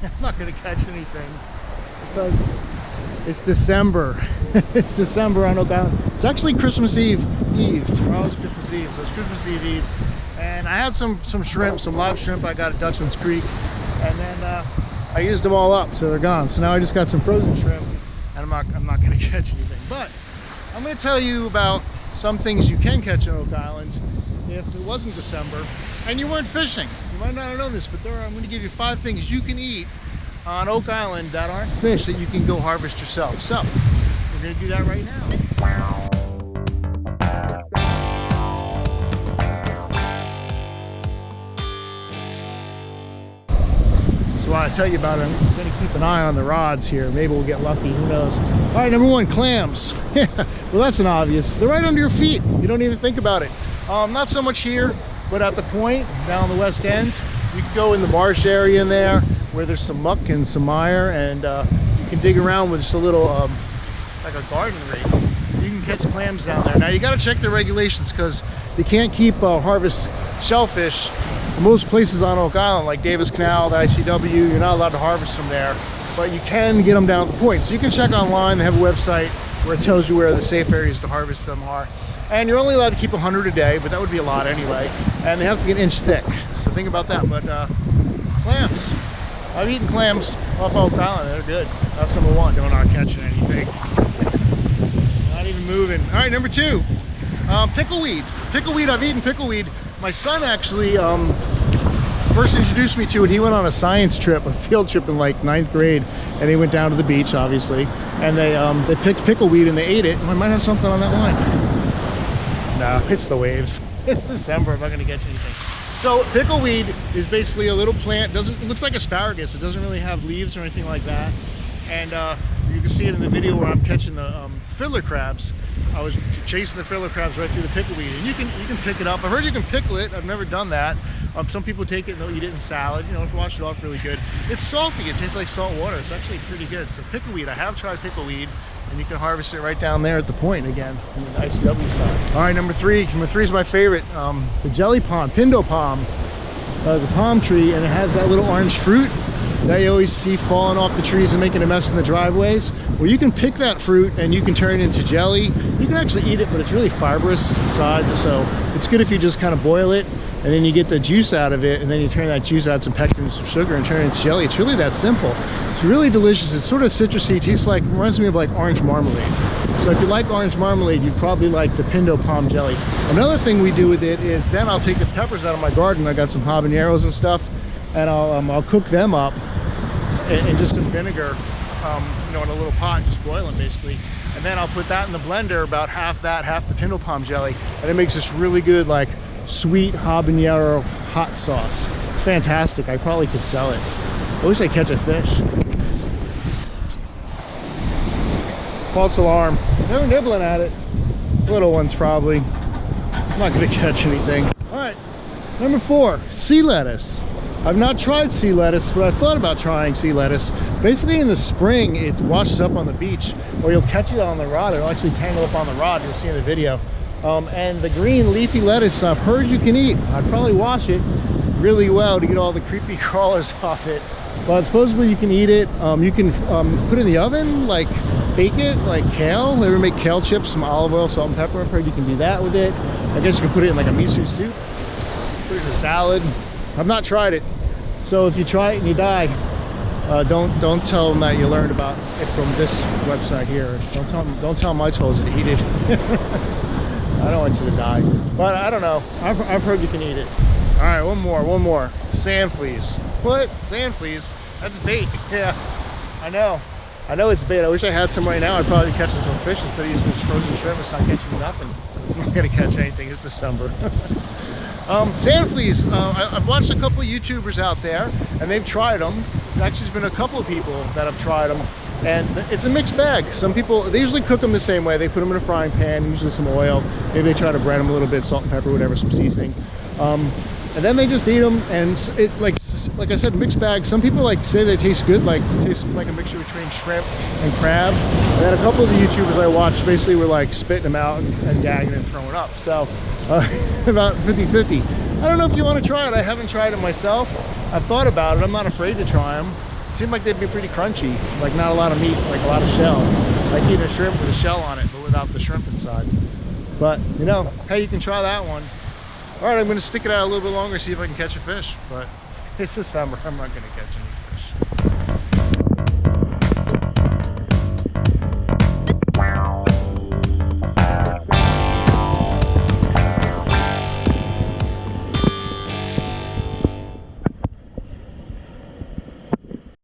I'm not gonna catch anything because it's December. It's December on Oak Island. It's actually Christmas Eve. Tomorrow's Christmas Eve, so it's Christmas Eve. And I had some shrimp, some live shrimp I got at Dutchman's Creek, and then I used them all up, so they're gone. So now I just got some frozen shrimp, and I'm not gonna catch anything. But I'm gonna tell you about some things you can catch on Oak Island if it wasn't December and you weren't fishing. You might not have known this, but I'm going to give you 5 things you can eat on Oak Island that aren't fish that you can go harvest yourself. So we're going to do that right now. So what I tell you about it, I'm going to keep an eye on the rods here. Maybe we'll get lucky, who knows. All right, number 1, clams. Well, that's an obvious. They're right under your feet. You don't even think about it. Not so much here, but at the point down the west end, you can go in the marsh area in there where there's some muck and some mire, and you can dig around with just a little, like a garden rake. You can catch clams down there. Now you got to check the regulations because you can't keep harvest shellfish in most places on Oak Island, like Davis Canal, the ICW. You're not allowed to harvest them there, but you can get them down at the point. So you can check online. They have a website where it tells you where the safe areas to harvest them are. And you're only allowed to keep 100 a day, but that would be a lot anyway. And they have to be an inch thick. So think about that. But clams. I've eaten clams off Oak Island. They're good. That's number 1. Still not catching anything. Not even moving. All right, number 2. Pickleweed. Pickleweed. I've eaten pickleweed. My son actually first introduced me to it. He went on a science trip, a field trip in like 9th grade, and they went down to the beach, obviously. And they picked pickleweed and they ate it. And I might have something on that line. No, it's the waves. It's December. I'm not going to catch anything. So pickleweed is basically a little plant. It looks like asparagus. It doesn't really have leaves or anything like that. And you can see it in the video where I'm catching the fiddler crabs. I was chasing the fiddler crabs right through the pickleweed, and you can pick it up. I've heard you can pickle it. I've never done that. Some people take it and they'll eat it in salad. You know, if you wash it off really good. It's salty. It tastes like salt water. It's actually pretty good. So pickleweed, I have tried pickleweed. And you can harvest it right down there at the point again on the ICW side. All right, number 3. Number 3 is my favorite. The jelly palm, Pindo palm. It's a palm tree, and it has that little orange fruit that you always see falling off the trees and making a mess in the driveways. Well, you can pick that fruit and you can turn it into jelly. You can actually eat it, but it's really fibrous inside, so it's good if you just kind of boil it, and then you get the juice out of it, and then you turn that juice, add some pectin and some sugar, and turn it into jelly. It's really that simple. It's really delicious. It's sort of citrusy. Tastes like, reminds me of like orange marmalade. So if you like orange marmalade, you'd probably like the Pindo palm jelly. Another thing we do with it is then I'll take the peppers out of my garden. I got some habaneros and stuff, and I'll cook them up in just some vinegar, you know, in a little pot, and just boil them basically. And then I'll put that in the blender, about half that, half the Pindo palm jelly, and it makes this really good, like, sweet habanero hot sauce. It's fantastic. I probably could sell it. I wish I'd catch a fish. False alarm. They're nibbling at it. Little ones probably. I'm not going to catch anything. All right, number 4, sea lettuce. I've not tried sea lettuce, but I thought about trying sea lettuce. Basically in the spring, it washes up on the beach, or you'll catch it on the rod. It'll actually tangle up on the rod. You'll see in the video. And the green leafy lettuce I've heard you can eat. I'd probably wash it really well to get all the creepy crawlers off it. But supposedly you can eat it. You can put it in the oven, like bake it, like kale. They ever make kale chips, some olive oil, salt and pepper. I've heard you can do that with it. I guess you can put it in like a miso soup, put it in a salad. I've not tried it. So if you try it and you die, don't tell them that you learned about it from this website here. Don't tell them I told you to eat it. I don't want you to die, but I don't know. I've heard you can eat it. All right, one more. Sand fleas. What? Sand fleas? That's bait. Yeah, I know it's bait. I wish I had some right now. I'd probably be catching some fish instead of using this frozen shrimp. It's not catching nothing. I'm not gonna catch anything. It's December. Sand fleas. I've watched a couple of YouTubers out there, and they've tried them. Actually, there's been a couple of people that have tried them. And it's a mixed bag. Some people, they usually cook them the same way. They put them in a frying pan, usually some oil. Maybe they try to brown them a little bit, salt and pepper, whatever, some seasoning. And then they just eat them. And it, like I said, mixed bag. Some people say they taste good, taste like a mixture between shrimp and crab. And then a couple of the YouTubers I watched basically were spitting them out and gagging and throwing up. So about 50-50. I don't know if you want to try it. I haven't tried it myself. I've thought about it. I'm not afraid to try them. seemed like they'd be pretty crunchy, like not a lot of meat, like a lot of shell. Like eating a shrimp with a shell on it, but without the shrimp inside. But, you know, hey, you can try that one. All right, I'm gonna stick it out a little bit longer, see if I can catch a fish. But this time I'm not gonna catch any fish.